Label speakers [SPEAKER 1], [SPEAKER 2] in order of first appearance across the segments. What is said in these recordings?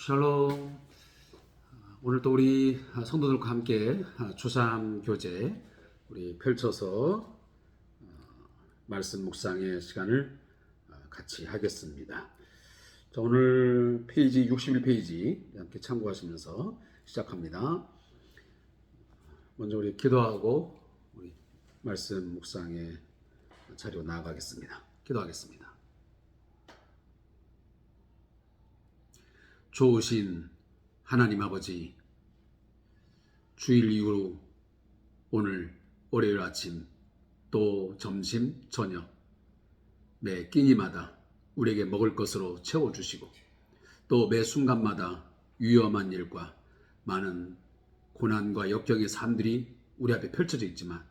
[SPEAKER 1] 샬롬. 오늘 또 우리 성도들과 함께 주삼 교제 우리 펼쳐서 말씀 묵상의 시간을 같이 하겠습니다. 자, 오늘 페이지 61페이지 함께 참고하시면서 시작합니다. 먼저 우리 기도하고 우리 말씀 묵상의 자리로 나아가겠습니다. 기도하겠습니다. 좋으신 하나님 아버지, 주일 이후로 오늘 월요일 아침 또 점심 저녁 매 끼니마다 우리에게 먹을 것으로 채워주시고 또 매 순간마다 위험한 일과 많은 고난과 역경의 삶들이 우리 앞에 펼쳐져 있지만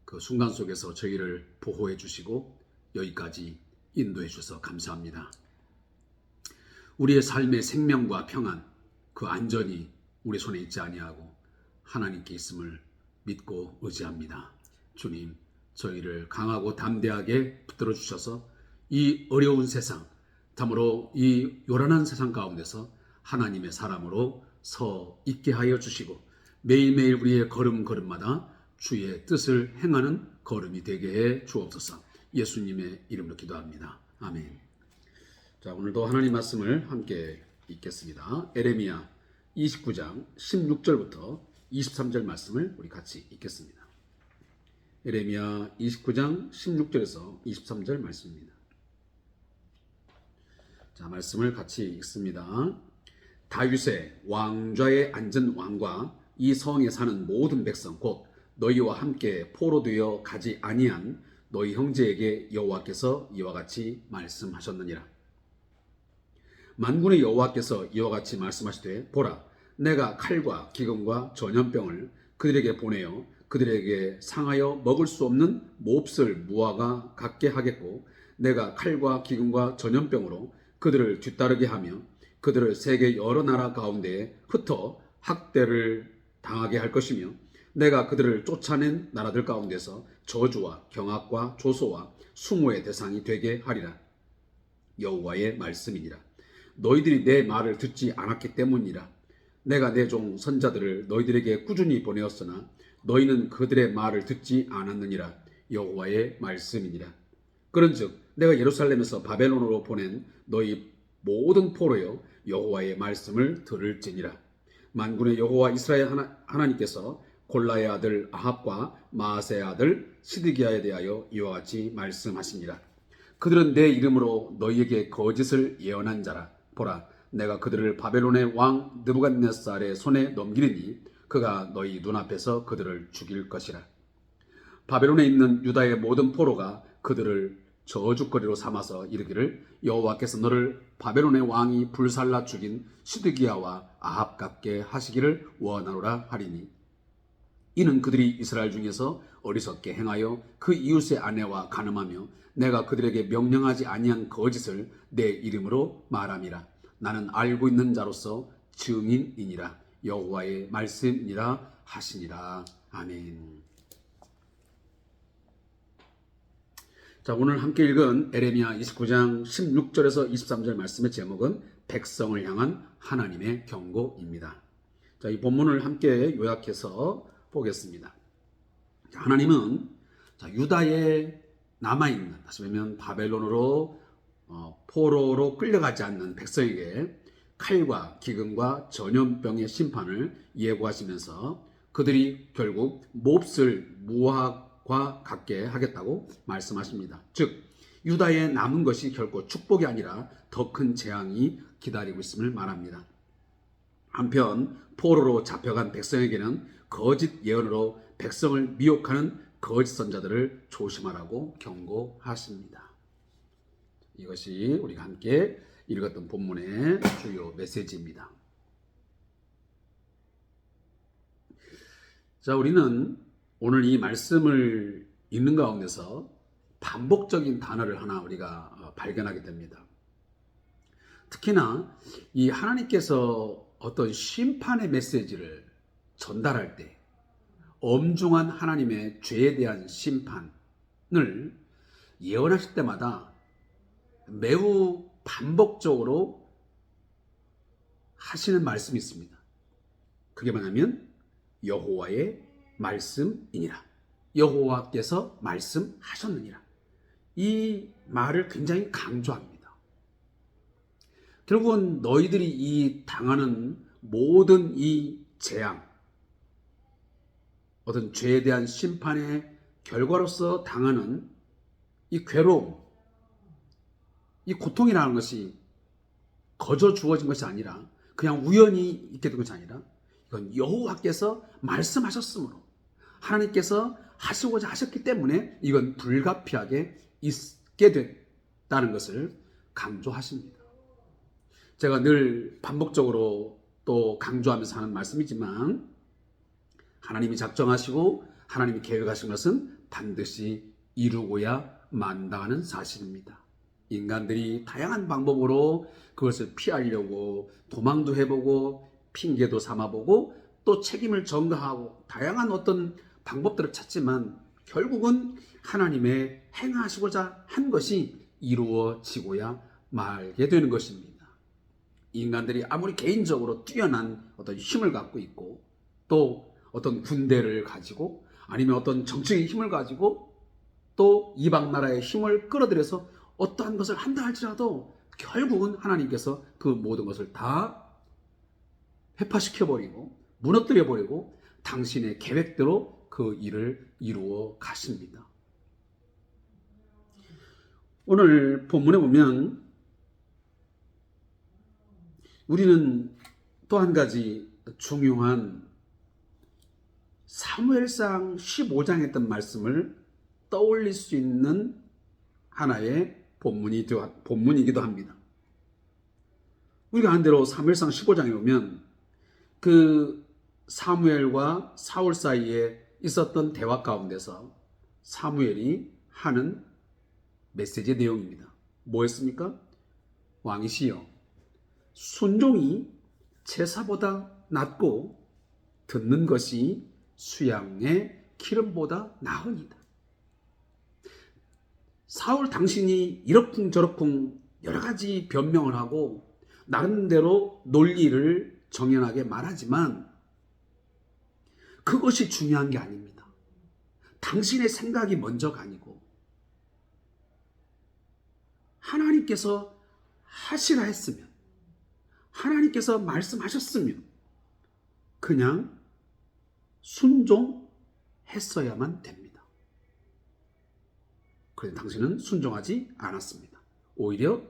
[SPEAKER 1] 그 순간 속에서 저희를 보호해 주시고 여기까지 인도해 주셔서 감사합니다. 우리의 삶의 생명과 평안, 그 안전이 우리 손에 있지 아니하고 하나님께 있음을 믿고 의지합니다. 주님, 저희를 강하고 담대하게 붙들어 주셔서 이 어려운 세상, 참으로 이 요란한 세상 가운데서 하나님의 사람으로 서 있게 하여 주시고 매일매일 우리의 걸음걸음마다 주의 뜻을 행하는 걸음이 되게 해 주옵소서. 예수님의 이름으로 기도합니다. 아멘. 자, 오늘도 하나님 말씀을 함께 읽겠습니다. 에레미야 29장 16절부터 23절 말씀을 우리 같이 읽겠습니다. 에레미야 29장 16절에서 23절 말씀입니다. 자, 말씀을 같이 읽습니다. 다윗의 왕좌에 앉은 왕과 이 성에 사는 모든 백성 곧 너희와 함께 포로되어 가지 아니한 너희 형제에게 여호와께서 이와 같이 말씀하셨느니라. 만군의 여호와께서 이와 같이 말씀하시되 보라, 내가 칼과 기근과 전염병을 그들에게 보내어 그들에게 상하여 먹을 수 없는 몹쓸 무화과 같게 하겠고 내가 칼과 기근과 전염병으로 그들을 뒤따르게 하며 그들을 세계 여러 나라 가운데에 흩어 학대를 당하게 할 것이며 내가 그들을 쫓아낸 나라들 가운데서 저주와 경악과 조소와 수모의 대상이 되게 하리라. 여호와의 말씀이니라. 너희들이 내 말을 듣지 않았기 때문이라. 내가 내 종 선자들을 너희들에게 꾸준히 보내었으나 너희는 그들의 말을 듣지 않았느니라. 여호와의 말씀이니라. 그런즉 내가 예루살렘에서 바벨론으로 보낸 너희 모든 포로여 여호와의 말씀을 들을지니라. 만군의 여호와 이스라엘 하나님께서 골라의 아들 아합과 마아세의 아들 시드기야에 대하여 이와 같이 말씀하시니라. 그들은 내 이름으로 너희에게 거짓을 예언한 자라. 보라, 내가 그들을 바벨론의 왕 느부갓네살의 손에 넘기리니 그가 너희 눈앞에서 그들을 죽일 것이라. 바벨론에 있는 유다의 모든 포로가 그들을 저주거리로 삼아서 이르기를 여호와께서 너를 바벨론의 왕이 불살라 죽인 시드기야와 아합 같게 하시기를 원하노라 하리니 이는 그들이 이스라엘 중에서 어리석게 행하여 그 이웃의 아내와 간음하며 내가 그들에게 명령하지 아니한 거짓을 내 이름으로 말함이라. 나는 알고 있는 자로서 증인이니라. 여호와의 말씀이니라 하시니라. 아멘. 자, 오늘 함께 읽은 에레미야 29장 16절에서 23절 말씀의 제목은 백성을 향한 하나님의 경고입니다. 자, 이 본문을 함께 요약해서 보겠습니다. 하나님은 유다에 남아있는, 다시 말하면 바벨론으로 포로로 끌려가지 않는 백성에게 칼과 기근과 전염병의 심판을 예고하시면서 그들이 결국 몹쓸 무화과 같게 하겠다고 말씀하십니다. 즉 유다에 남은 것이 결코 축복이 아니라 더 큰 재앙이 기다리고 있음을 말합니다. 한편 포로로 잡혀간 백성에게는 거짓 예언으로 백성을 미혹하는 거짓 선자들을 조심하라고 경고하십니다. 이것이 우리가 함께 읽었던 본문의 주요 메시지입니다. 자, 우리는 오늘 이 말씀을 읽는 가운데서 반복적인 단어를 하나 우리가 발견하게 됩니다. 특히나 이 하나님께서 어떤 심판의 메시지를 전달할 때 엄중한 하나님의 죄에 대한 심판을 예언하실 때마다 매우 반복적으로 하시는 말씀이 있습니다. 그게 뭐냐면 여호와의 말씀이니라. 여호와께서 말씀하셨느니라. 이 말을 굉장히 강조합니다. 결국은 너희들이 이 당하는 모든 이 재앙, 어떤 죄에 대한 심판의 결과로서 당하는 이 괴로움, 이 고통이라는 것이 거저 주어진 것이 아니라 그냥 우연히 있게 된 것이 아니라 이건 여호와께서 말씀하셨으므로 하나님께서 하시고자 하셨기 때문에 이건 불가피하게 있게 됐다는 것을 강조하십니다. 제가 늘 반복적으로 또 강조하면서 하는 말씀이지만 하나님이 작정하시고 하나님이 계획하신 것은 반드시 이루고야 만다는 사실입니다. 인간들이 다양한 방법으로 그것을 피하려고 도망도 해보고 핑계도 삼아보고 또 책임을 전가하고 다양한 어떤 방법들을 찾지만 결국은 하나님의 행하시고자 한 것이 이루어지고야 말게 되는 것입니다. 인간들이 아무리 개인적으로 뛰어난 어떤 힘을 갖고 있고 또 어떤 군대를 가지고 아니면 어떤 정치의 힘을 가지고 또 이방 나라의 힘을 끌어들여서 어떠한 것을 한다 할지라도 결국은 하나님께서 그 모든 것을 다 회파시켜버리고 무너뜨려버리고 당신의 계획대로 그 일을 이루어 가십니다. 오늘 본문에 보면 우리는 또 한 가지 중요한 사무엘상 15장에 했던 말씀을 떠올릴 수 있는 하나의 본문이기도 합니다. 우리가 한 대로 사무엘상 15장에 보면 그 사무엘과 사울 사이에 있었던 대화 가운데서 사무엘이 하는 메시지의 내용입니다. 뭐였습니까? 왕이시여, 순종이 제사보다 낫고 듣는 것이 수양의 기름보다 나으니이다. 사울 당신이 이러쿵저러쿵 여러 가지 변명을 하고 나름대로 논리를 정연하게 말하지만 그것이 중요한 게 아닙니다. 당신의 생각이 먼저가 아니고 하나님께서 하시라 했으면 하나님께서 말씀하셨으면 그냥 순종했어야만 됩니다. 그런데 당신은 순종하지 않았습니다. 오히려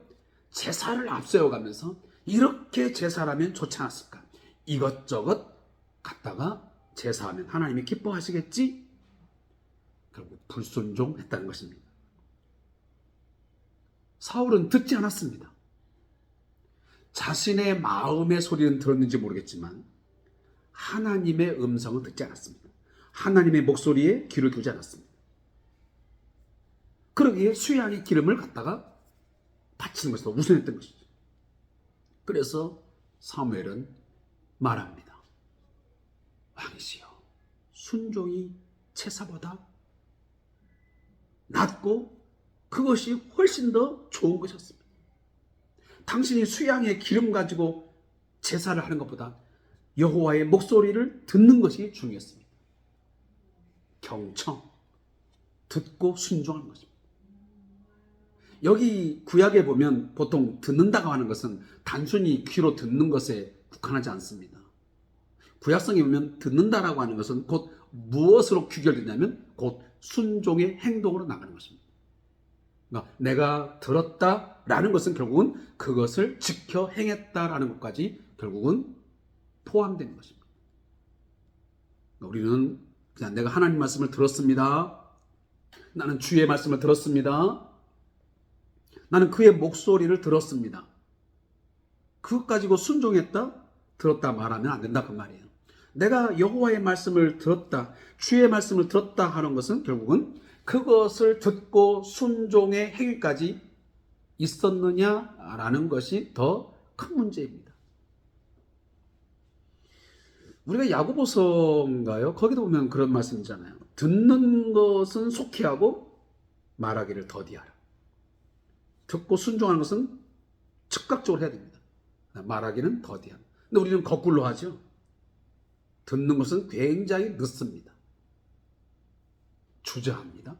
[SPEAKER 1] 제사를 앞세워가면서 이렇게 제사라면 좋지 않았을까? 이것저것 갖다가 제사하면 하나님이 기뻐하시겠지? 결국 불순종했다는 것입니다. 사울은 듣지 않았습니다. 자신의 마음의 소리는 들었는지 모르겠지만 하나님의 음성은 듣지 않았습니다. 하나님의 목소리에 귀를 두지 않았습니다. 그러기에 수양의 기름을 갖다가 바치는 것이 더 우선했던 것이죠. 그래서 사무엘은 말합니다. 왕이시여, 순종이 제사보다 낫고 그것이 훨씬 더 좋은 것이었습니다. 당신이 수양의 기름 가지고 제사를 하는 것보다 여호와의 목소리를 듣는 것이 중요했습니다. 경청, 듣고 순종하는 것입니다. 여기 구약에 보면 보통 듣는다고 하는 것은 단순히 귀로 듣는 것에 국한하지 않습니다. 구약성에 보면 듣는다라고 하는 것은 곧 무엇으로 귀결되냐면 곧 순종의 행동으로 나가는 것입니다. 그러니까 내가 들었다라는 것은 결국은 그것을 지켜 행했다라는 것까지 결국은 포함되는 것입니다. 우리는 그냥 내가 하나님 말씀을 들었습니다. 나는 주의 말씀을 들었습니다. 나는 그의 목소리를 들었습니다. 그것 가지고 순종했다? 들었다 말하면 안 된다 그 말이에요. 내가 여호와의 말씀을 들었다, 주의 말씀을 들었다 하는 것은 결국은 그것을 듣고 순종의 행위까지 있었느냐라는 것이 더 큰 문제입니다. 우리가 야고보서인가요? 거기도 보면 그런 말씀이잖아요. 듣는 것은 속히 하고 말하기를 더디하라. 듣고 순종하는 것은 즉각적으로 해야 됩니다. 말하기는 더디하라. 근데 우리는 거꾸로 하죠. 듣는 것은 굉장히 늦습니다. 주저합니다.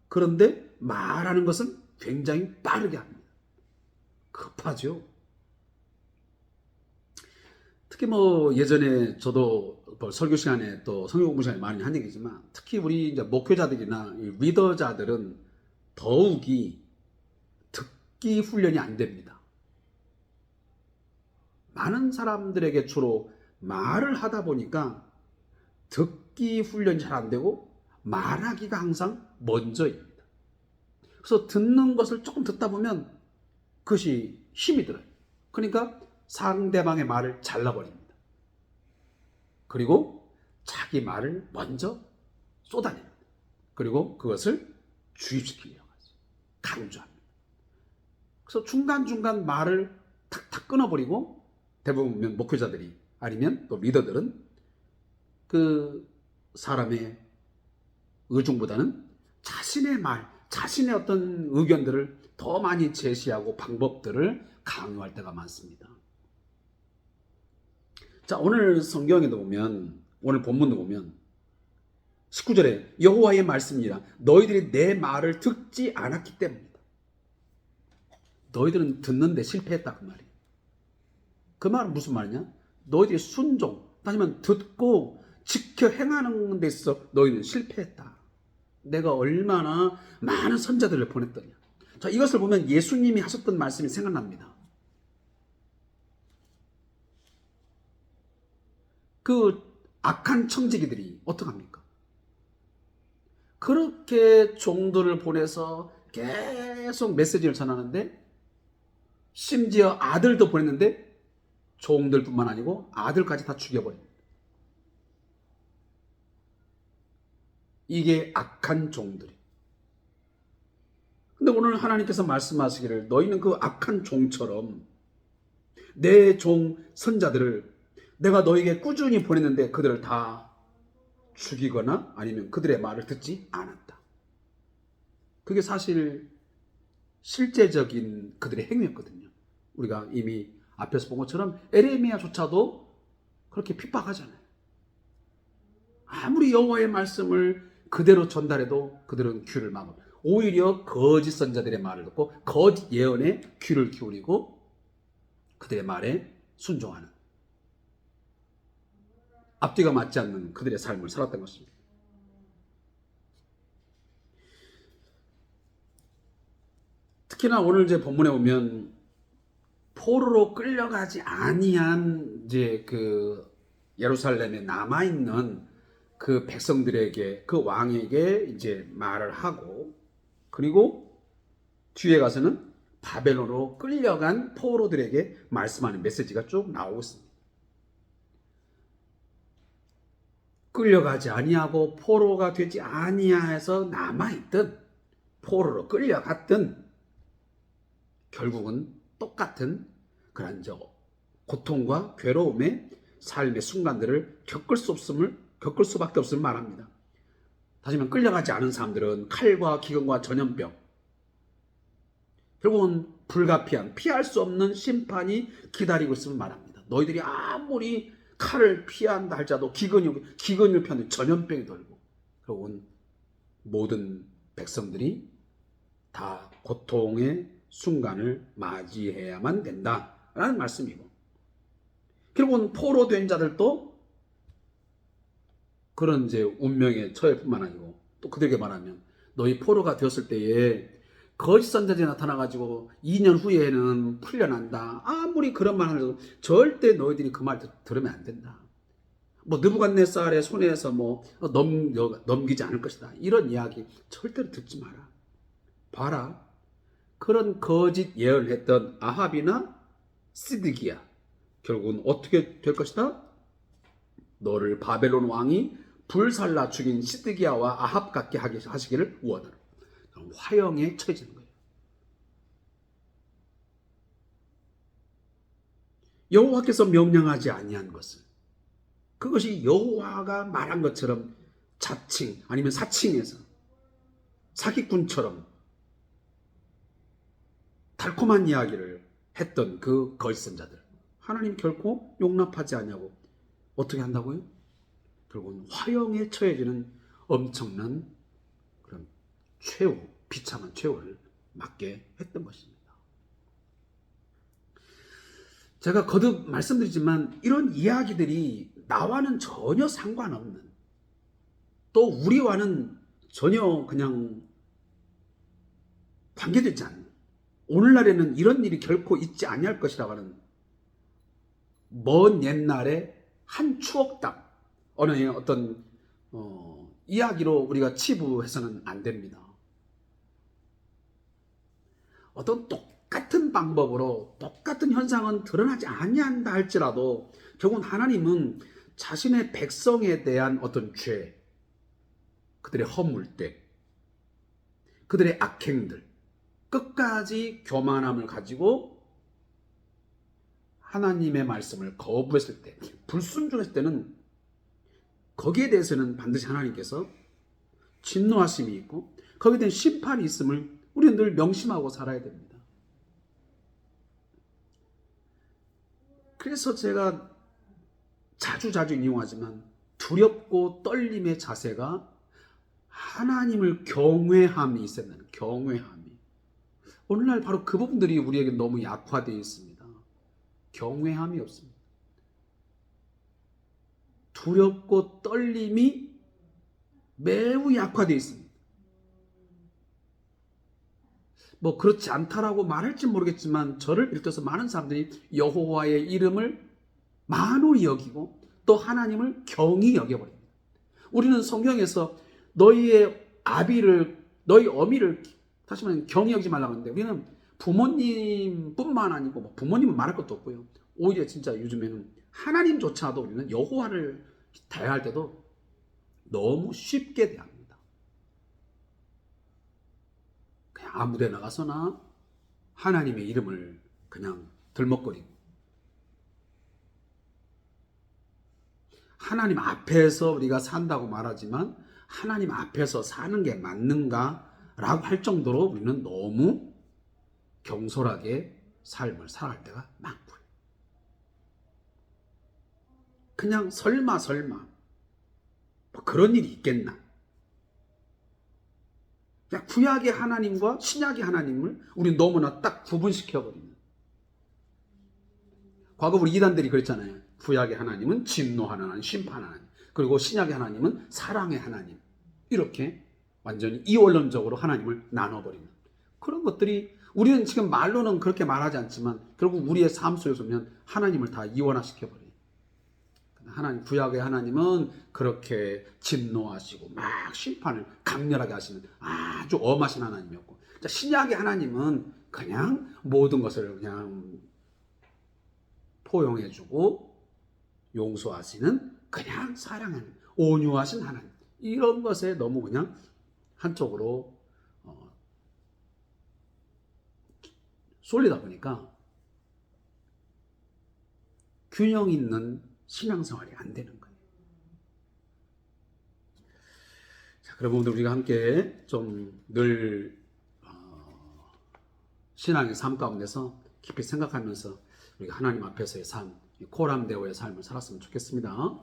[SPEAKER 1] 그런데 말하는 것은 굉장히 빠르게 합니다. 급하죠. 특히 예전에 저도 설교 시간에 또 성경 공부 시간에 많이 한 얘기지만, 특히 우리 이제 목회자들이나 리더자들은 더욱이 듣기 훈련이 안 됩니다. 많은 사람들에게 주로 말을 하다 보니까 듣기 훈련이 잘 안 되고 말하기가 항상 먼저입니다. 그래서 듣는 것을 조금 듣다 보면 그것이 힘이 들어요. 그러니까 상대방의 말을 잘라버립니다. 그리고 자기 말을 먼저 쏟아냅니다. 그리고 그것을 주입시키려고 하죠. 강조합니다. 그래서 중간중간 말을 탁탁 끊어버리고, 대부분 목회자들이 아니면 또 리더들은 그 사람의 의중보다는 자신의 말, 자신의 어떤 의견들을 더 많이 제시하고 방법들을 강요할 때가 많습니다. 자, 오늘 성경에도 보면, 오늘 본문도 보면 19절에 여호와의 말씀이라 너희들이 내 말을 듣지 않았기 때문이다. 너희들은 듣는데 실패했다 그 말이에요. 그 말은 무슨 말이냐? 너희들이 순종, 아니면 듣고 지켜 행하는 데 있어 너희는 실패했다. 내가 얼마나 많은 선자들을 보냈더냐. 자, 이것을 보면 예수님이 하셨던 말씀이 생각납니다. 그 악한 청지기들이 어떡합니까? 그렇게 종들을 보내서 계속 메시지를 전하는데, 심지어 아들도 보냈는데 종들뿐만 아니고 아들까지 다 죽여버립니다. 이게 악한 종들이에요. 근데 오늘 하나님께서 말씀하시기를 너희는 그 악한 종처럼 내 종 선자들을 내가 너에게 꾸준히 보냈는데 그들을 다 죽이거나 아니면 그들의 말을 듣지 않았다. 그게 사실 실제적인 그들의 행위였거든요. 우리가 이미 앞에서 본 것처럼 에레미야조차도 그렇게 핍박하잖아요. 아무리 여호와의 말씀을 그대로 전달해도 그들은 귀를 막아. 오히려 거짓 선자들의 말을 듣고 거짓 예언에 귀를 기울이고 그들의 말에 순종하는, 앞뒤가 맞지 않는 그들의 삶을 살았던 것입니다. 특히나 오늘 제 본문에 보면 포로로 끌려가지 아니한 이제 그 예루살렘에 남아 있는 그 백성들에게, 그 왕에게 이제 말을 하고, 그리고 뒤에 가서는 바벨론으로 끌려간 포로들에게 말씀하는 메시지가 쭉 나오고 있습니다. 끌려가지 아니하고 포로가 되지 아니하여서 남아있든 포로로 끌려갔든 결국은 똑같은 그런 고통과 괴로움의 삶의 순간들을 겪을 수밖에 없음을 말합니다. 다시 말하면 끌려가지 않은 사람들은 칼과 기근과 전염병, 결국은 불가피한, 피할 수 없는 심판이 기다리고 있음을 말합니다. 너희들이 아무리 칼을 피한다 할지라도 기근을 피하는 전염병이 돌고, 결국은 모든 백성들이 다 고통의 순간을 맞이해야만 된다라는 말씀이고, 결국은 포로된 자들도 그런 이제 운명에 처할 뿐만 아니고, 또 그들에게 말하면 너희 포로가 되었을 때에 거짓 선자들이 나타나가지고 2년 후에는 풀려난다. 아무리 그런 말 하면서 절대 너희들이 그 말 들으면 안 된다. 느부갓네살의 손에서 넘기지 않을 것이다. 이런 이야기 절대로 듣지 마라. 봐라. 그런 거짓 예언을 했던 아합이나 시드기야, 결국은 어떻게 될 것이다? 너를 바벨론 왕이 불살라 죽인 시드기야와 아합 같게 하시기를 원하라. 화형에 처해지는 거예요. 여호와께서 명령하지 아니한 것을, 그것이 여호와가 말한 것처럼 자칭 아니면 사칭해서 사기꾼처럼 달콤한 이야기를 했던 그 거짓 선자들, 하나님 결코 용납하지 않냐고. 어떻게 한다고요? 결국은 화형에 처해지는 엄청난 그런 최후, 비참한 최후를 맞게 했던 것입니다. 제가 거듭 말씀드리지만 이런 이야기들이 나와는 전혀 상관없는, 또 우리와는 전혀 그냥 관계되지 않는, 오늘날에는 이런 일이 결코 있지 아니할 것이라고 하는 먼 옛날의 한 추억담, 어느 어떤 이야기로 우리가 치부해서는 안 됩니다. 어떤 똑같은 방법으로 똑같은 현상은 드러나지 아니한다 할지라도 결국은 하나님은 자신의 백성에 대한 어떤 죄, 그들의 허물때, 그들의 악행들, 끝까지 교만함을 가지고 하나님의 말씀을 거부했을 때, 불순종했을 때는 거기에 대해서는 반드시 하나님께서 진노하심이 있고 거기에 대한 심판이 있음을 우리는 늘 명심하고 살아야 됩니다. 그래서 제가 자주 인용하지만 두렵고 떨림의 자세가 하나님을 경외함이 있어야 된다는, 경외함이. 오늘날 바로 그 부분들이 우리에게 너무 약화되어 있습니다. 경외함이 없습니다. 두렵고 떨림이 매우 약화되어 있습니다. 뭐 그렇지 않다라고 말할지 모르겠지만 저를 비롯해서 많은 사람들이 여호와의 이름을 만홀히 여기고 또 하나님을 경히 여겨버립니다. 우리는 성경에서 너희의 아비를, 너희 어미를 다시 말하면 경히 여기지 말라고 하는데, 우리는 부모님뿐만 아니고 부모님은 말할 것도 없고요. 오히려 진짜 요즘에는 하나님조차도 우리는 여호와를 대할 때도 너무 쉽게 대합니다. 그냥 아무데 나가서나 하나님의 이름을 그냥 들먹거리고, 하나님 앞에서 우리가 산다고 말하지만 하나님 앞에서 사는 게 맞는가 라고 할 정도로 우리는 너무 경솔하게 삶을 살아갈 때가 많고요. 그냥 설마 뭐 그런 일이 있겠나. 그냥 구약의 하나님과 신약의 하나님을 우리 너무나 딱 구분시켜버리는. 과거 우리 이단들이 그랬잖아요. 구약의 하나님은 진노하는 하나님, 심판하는 하나님, 그리고 신약의 하나님은 사랑의 하나님. 이렇게 완전히 이원론적으로 하나님을 나눠버리는 그런 것들이, 우리는 지금 말로는 그렇게 말하지 않지만 결국 우리의 삶 속에서 보면 하나님을 다 이원화시켜버려요. 하나님, 구약의 하나님은 그렇게 진노하시고 막 심판을 강렬하게 하시는 아주 엄하신 하나님이었고, 신약의 하나님은 그냥 모든 것을 그냥 포용해주고 용서하시는 그냥 사랑하는 온유하신 하나님. 이런 것에 너무 그냥 한쪽으로 쏠리다 보니까 균형 있는 신앙생활이 안 되는 거예요. 자, 그러면 우리가 함께 좀 늘 신앙의 삶 가운데서 깊이 생각하면서 우리가 하나님 앞에서의 삶, 코람데오의 삶을 살았으면 좋겠습니다.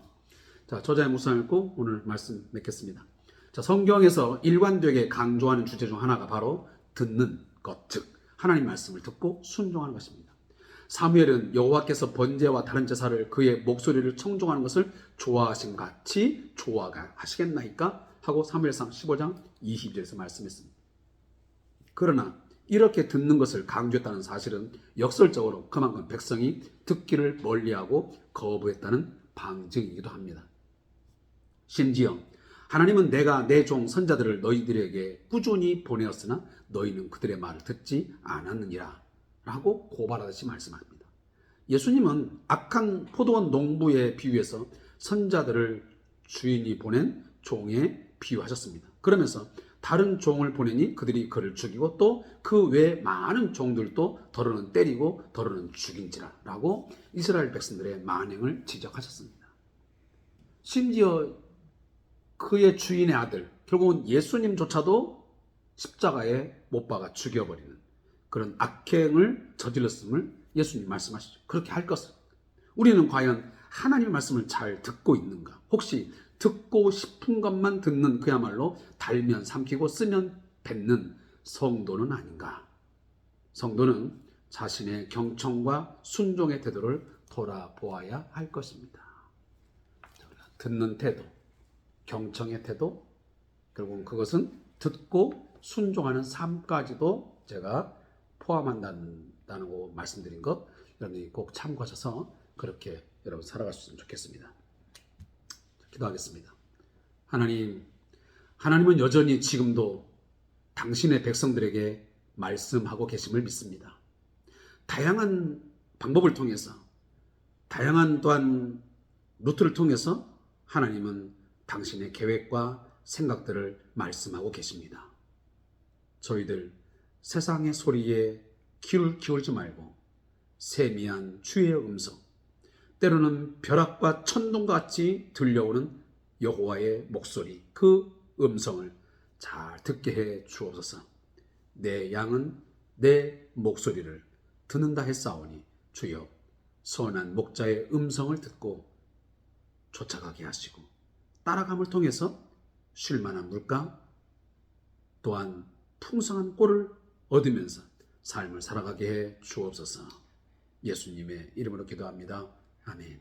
[SPEAKER 1] 자, 저자의 묵상 읽고 오늘 말씀 맺겠습니다. 자, 성경에서 일관되게 강조하는 주제 중 하나가 바로 듣는 것, 즉 하나님 말씀을 듣고 순종하는 것입니다. 사무엘은 여호와께서 번제와 다른 제사를 그의 목소리를 청종하는 것을 좋아하신 같이 좋아하시겠나이까 하고 사무엘상 15장 20절에서 말씀했습니다. 그러나 이렇게 듣는 것을 강조했다는 사실은 역설적으로 그만큼 백성이 듣기를 멀리하고 거부했다는 방증이기도 합니다. 심지어 하나님은 내가 내 종 선자들을 너희들에게 꾸준히 보내었으나 너희는 그들의 말을 듣지 않았느니라 라고 고발하듯이 말씀합니다. 예수님은 악한 포도원 농부에 비유해서 선자들을 주인이 보낸 종에 비유하셨습니다. 그러면서 다른 종을 보내니 그들이 그를 죽이고 또 그 외에 많은 종들도 더러는 때리고 더러는 죽인지라 라고 이스라엘 백성들의 만행을 지적하셨습니다. 심지어 그의 주인의 아들, 결국은 예수님조차도 십자가에 못 박아 죽여버리는 그런 악행을 저질렀음을 예수님 말씀하시죠. 그렇게 할 것을, 우리는 과연 하나님의 말씀을 잘 듣고 있는가? 혹시 듣고 싶은 것만 듣는 그야말로 달면 삼키고 쓰면 뱉는 성도는 아닌가? 성도는 자신의 경청과 순종의 태도를 돌아보아야 할 것입니다. 듣는 태도, 경청의 태도, 결국은 그것은 듣고 순종하는 삶까지도 제가 포함한다는 거 말씀드린 것, 여러분이 꼭 참고하셔서 그렇게 여러분 살아가셨으면 좋겠습니다. 기도하겠습니다. 하나님은 여전히 지금도 당신의 백성들에게 말씀하고 계심을 믿습니다. 다양한 방법을 통해서, 다양한 또한 루트를 통해서 하나님은 당신의 계획과 생각들을 말씀하고 계십니다. 저희들 세상의 소리에 귀를 기울이지 말고 세미한 주의 음성, 때로는 벼락과 천둥과 같이 들려오는 여호와의 목소리, 그 음성을 잘 듣게 해 주옵소서. 내 양은 내 목소리를 듣는다 했사오니 주여, 선한 목자의 음성을 듣고 쫓아가게 하시고 따라감을 통해서 쉴만한 물가 또한 풍성한 꼴을 얻으면서 삶을 살아가게 해 주옵소서. 예수님의 이름으로 기도합니다. 아멘.